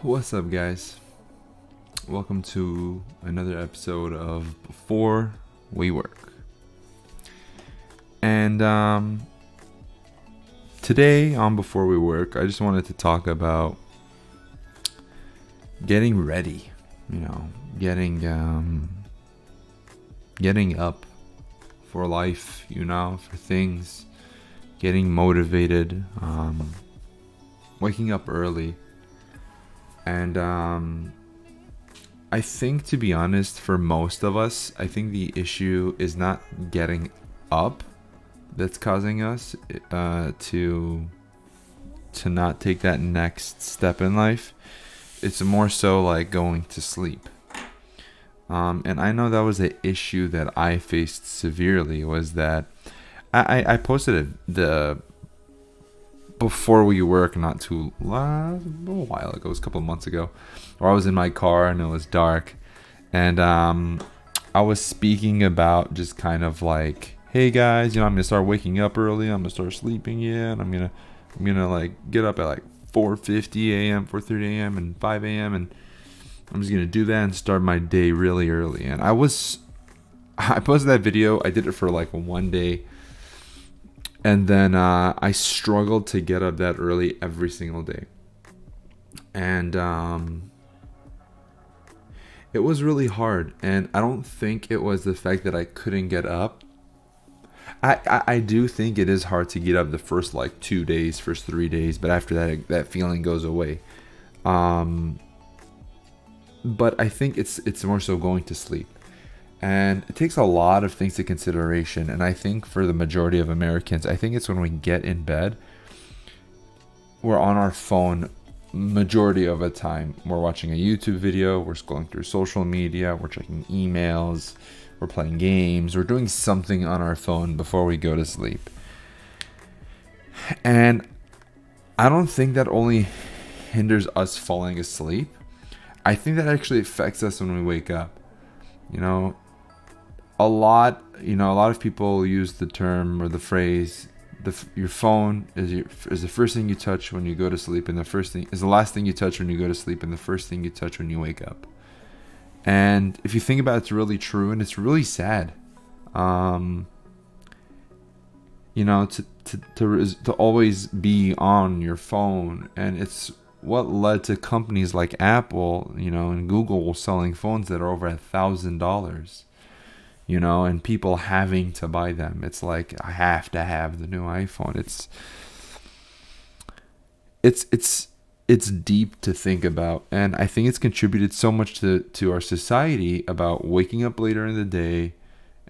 What's up, guys? Welcome to another episode of Before We Work. And today on Before We Work, I just wanted to talk about getting ready. Getting up for life. For things, getting motivated, waking up early. And I think, to be honest, for most of us, I think the issue is not getting up that's causing us to not take that next step in life. It's more so like going to sleep. And I know that was an issue that I faced severely, was that I posted the Before We Work not too a while ago. It was a couple of months ago, where I was in my car and it was dark, and I was speaking about just kind of like, hey guys, I'm gonna start waking up early. I'm gonna start sleeping, and I'm gonna like get up at like 4:50 a.m., 4:30 a.m., and 5 a.m. and I'm just gonna do that and start my day really early. And I posted that video. I did it for like one day. And then I struggled to get up that early every single day. And it was really hard. And I don't think it was the fact that I couldn't get up. I do think it is hard to get up the first like 2 days, first 3 days. But after that feeling goes away. But I think it's more so going to sleep. And it takes a lot of things to consideration. And I think for the majority of Americans, I think it's when we get in bed, we're on our phone majority of the time. We're watching a YouTube video, we're scrolling through social media, we're checking emails, we're playing games, we're doing something on our phone before we go to sleep. And I don't think that only hinders us falling asleep. I think that actually affects us when we wake up. A lot of people use the term or the phrase, your phone is the first thing you touch when you go to sleep, and the first thing is the last thing you touch when you go to sleep, and the first thing you touch when you wake up. And if you think about it, it's really true, and it's really sad. To always be on your phone, and it's what led to companies like Apple, and Google selling phones that are over $1,000. And people having to buy them. It's like, I have to have the new iPhone. It's deep to think about, and I think it's contributed so much to our society about waking up later in the day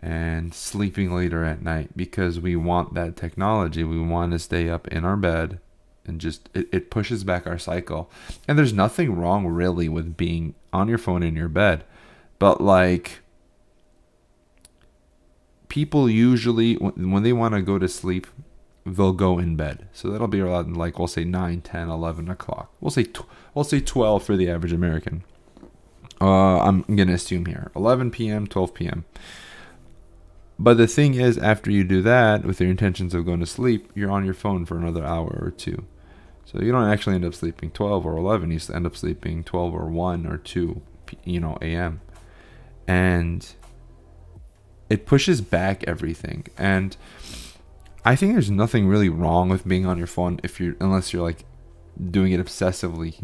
and sleeping later at night, because we want that technology. We want to stay up in our bed, and just it pushes back our cycle. And there's nothing wrong really with being on your phone in your bed, but like, people usually, when they want to go to sleep, they'll go in bed. So that'll be around, like, we'll say 9, 10, 11 o'clock. We'll say 12 for the average American. I'm going to assume here 11 p.m., 12 p.m. But the thing is, after you do that, with your intentions of going to sleep, you're on your phone for another hour or two. So you don't actually end up sleeping 12 or 11. You end up sleeping 12 or 1 or 2, a.m. And it pushes back everything. And I think there's nothing really wrong with being on your phone unless you're like doing it obsessively,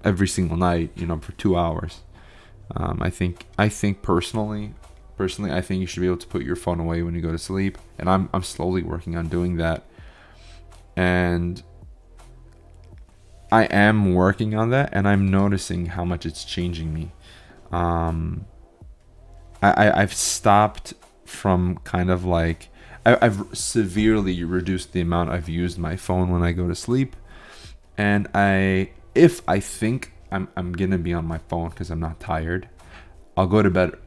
every single night, for 2 hours. I think personally, I think you should be able to put your phone away when you go to sleep. And I'm slowly working on doing that. And I am working on that, and I'm noticing how much it's changing me. I've stopped from kind of like, I've severely reduced the amount I've used my phone when I go to sleep. And if I think I'm gonna be on my phone because I'm not tired, I'll go to bed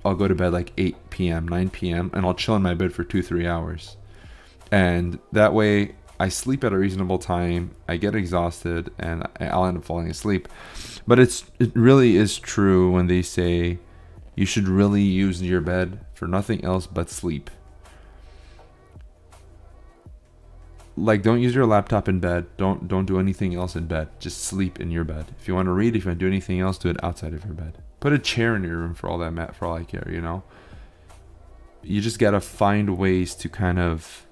like 8 p.m., 9 p.m., and I'll chill in my bed for 2-3 hours. And that way I sleep at a reasonable time, I get exhausted, and I'll end up falling asleep. But it really is true when they say you should really use your bed for nothing else but sleep. like, don't use your laptop in bed. Don't do anything else in bed. Just sleep in your bed. If you want to read, if you want to do anything else, do it outside of your bed. Put a chair in your room for all I care, you know. You just gotta find ways to kind of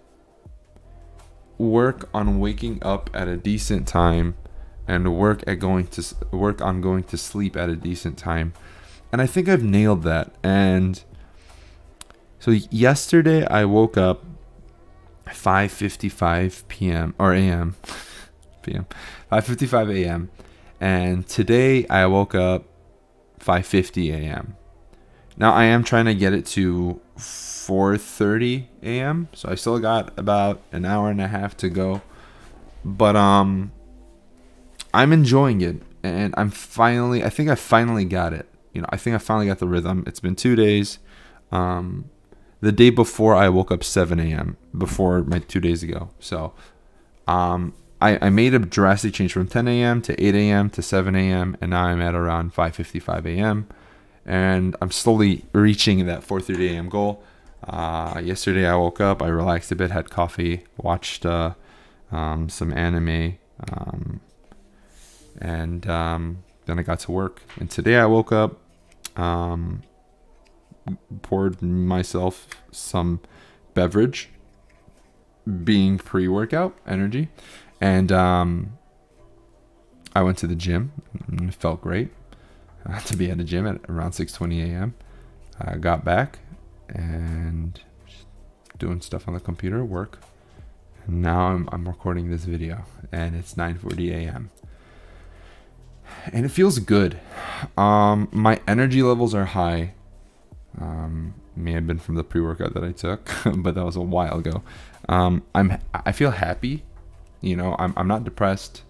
work on waking up at a decent time, and work on going to sleep at a decent time. And I think I've nailed that. And so yesterday I woke up 5:55 p.m. or a.m. p.m. 5:55 a.m. and today I woke up 5:50 a.m. Now I am trying to get it to 4:30 a.m. so I still got about an hour and a half to go, but I'm enjoying it, and I think I finally got it. You know, I think I finally got the rhythm. It's been 2 days. The day before I woke up 7 a.m. before my 2 days ago. So I made a drastic change from 10 a.m. to 8 a.m. to 7 a.m. and now I'm at around 5:55 a.m. and I'm slowly reaching that 4:30 a.m. goal. Yesterday I woke up, I relaxed a bit, had coffee, watched some anime, and then I got to work. And today I woke up, poured myself some beverage, being pre-workout energy, and I went to the gym and it felt great to be at the gym at around 6:20 a.m. I got back and just doing stuff on the computer, work, and now I'm recording this video and it's 9:40 a.m. and it feels good. My energy levels are high. May have been from the pre-workout that I took, but that was a while ago. I feel happy, you know. I'm not depressed.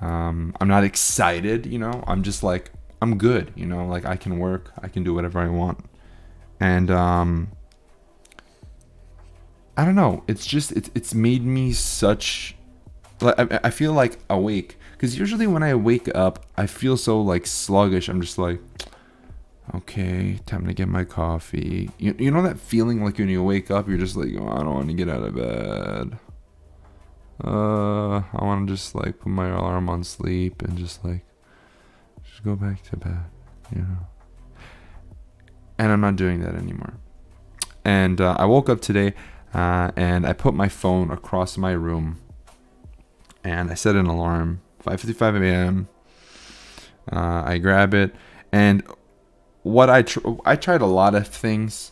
I'm not excited, you know. I'm just like, I'm good, you know. Like, I can work, I can do whatever I want, and I don't know. It's just it's made me such, like, I feel like awake, because usually when I wake up, I feel so like sluggish. I'm just like, okay, time to get my coffee. You know that feeling like when you wake up, you're just like, oh, I don't want to get out of bed. I want to just like put my alarm on sleep and just go back to bed, you know. And I'm not doing that anymore. And I woke up today and I put my phone across my room and I set an alarm, 5:55 a.m. I grab it, and what I tried a lot of things.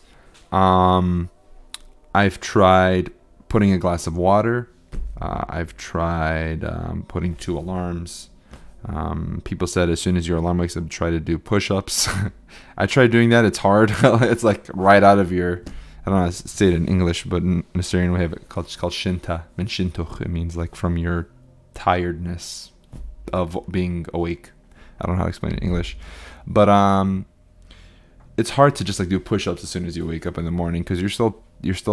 I've tried putting a glass of water. I've tried putting 2 alarms. People said as soon as your alarm wakes up, try to do push-ups. I tried doing that. It's hard. It's like right out of your, I don't know how to say it in English, but in a Syrian way, it's called shinta. Min shintuch. It means like from your tiredness of being awake. I don't know how to explain it in English, but it's hard to just like do push-ups as soon as you wake up in the morning, because you're still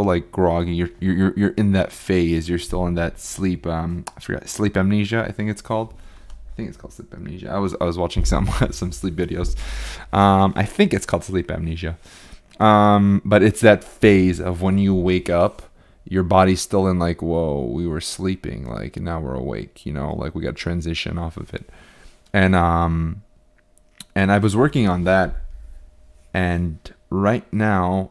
like groggy. You're in that phase. You're still in that sleep. I forgot, sleep amnesia, I think it's called. I think it's called sleep amnesia. I was watching some sleep videos. I think it's called sleep amnesia. But it's that phase of when you wake up, your body's still in like, whoa, we were sleeping, like now we're awake, you know, like we got to transition off of it. And I was working on that, and right now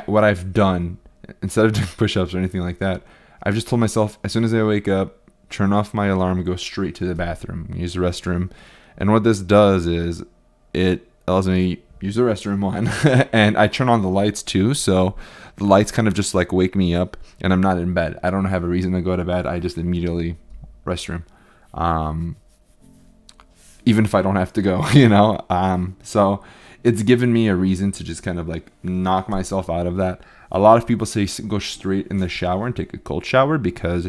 what I've done, instead of doing push-ups or anything like that, I've just told myself, as soon as I wake up, turn off my alarm and go straight to the bathroom, use the restroom. And what this does is it allows me to use the restroom, one, and I turn on the lights too, so the lights kind of just like wake me up, and I'm not in bed. I don't have a reason to go to bed. I just immediately restroom, even if I don't have to go, you know. So it's given me a reason to just kind of like knock myself out of that. A lot of people say go straight in the shower and take a cold shower, because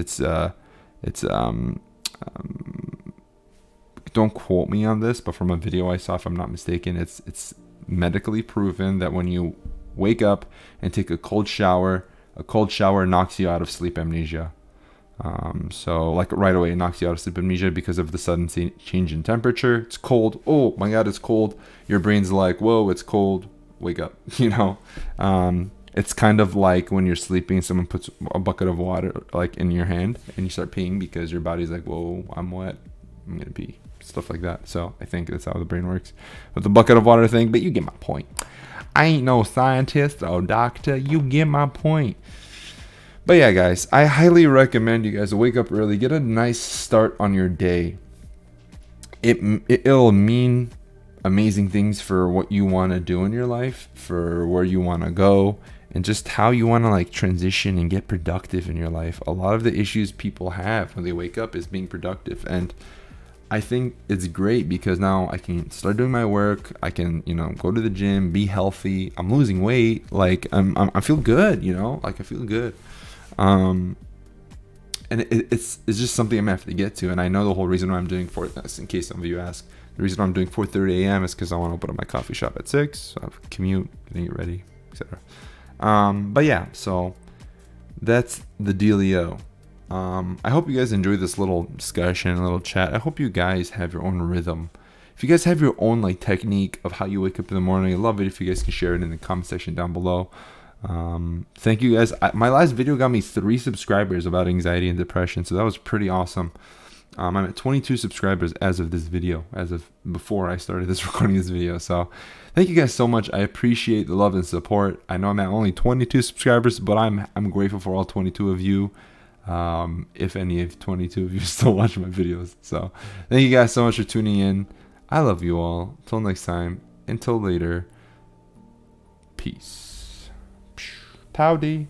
don't quote me on this, but from a video I saw, if I'm not mistaken, it's medically proven that when you wake up and take a cold shower knocks you out of sleep amnesia. So like right away it knocks you out of sleep amnesia because of the sudden change in temperature. It's cold. Oh my God, it's cold. Your brain's like, whoa, it's cold. Wake up, you know. It's kind of like when you're sleeping, someone puts a bucket of water like in your hand and you start peeing because your body's like, whoa, I'm wet, I'm gonna pee, stuff like that. So I think that's how the brain works with the bucket of water thing, but you get my point. I ain't no scientist or doctor, you get my point. But yeah, guys, I highly recommend you guys wake up early, get a nice start on your day. It'll mean amazing things for what you want to do in your life, for where you want to go, and just how you want to like transition and get productive in your life. A lot of the issues people have when they wake up is being productive, and I think it's great because now I can start doing my work. I can, you know, go to the gym, be healthy. I'm losing weight. Like I feel good, you know, like I feel good. And it's just something I'm gonna have to get to. And I know the whole reason why I'm doing in case some of you ask, the reason why I'm doing 4:30 a.m. is because I want to open up my coffee shop at 6. So I have a commute, getting it ready, etc. But yeah, so that's the dealio. I hope you guys enjoyed this little discussion, a little chat. I hope you guys have your own rhythm. If you guys have your own like technique of how you wake up in the morning, I love it if you guys can share it in the comment section down below. Thank you guys. My last video got me 3 subscribers about anxiety and depression, so that was pretty awesome. I'm at 22 subscribers as of this video, as of before I started recording this video. So thank you guys so much. I appreciate the love and support. I know I'm at only 22 subscribers, but I'm grateful for all 22 of you. If any of 22 of you still watch my videos. So thank you guys so much for tuning in. I love you all. Until next time. Until later. Peace. Howdy.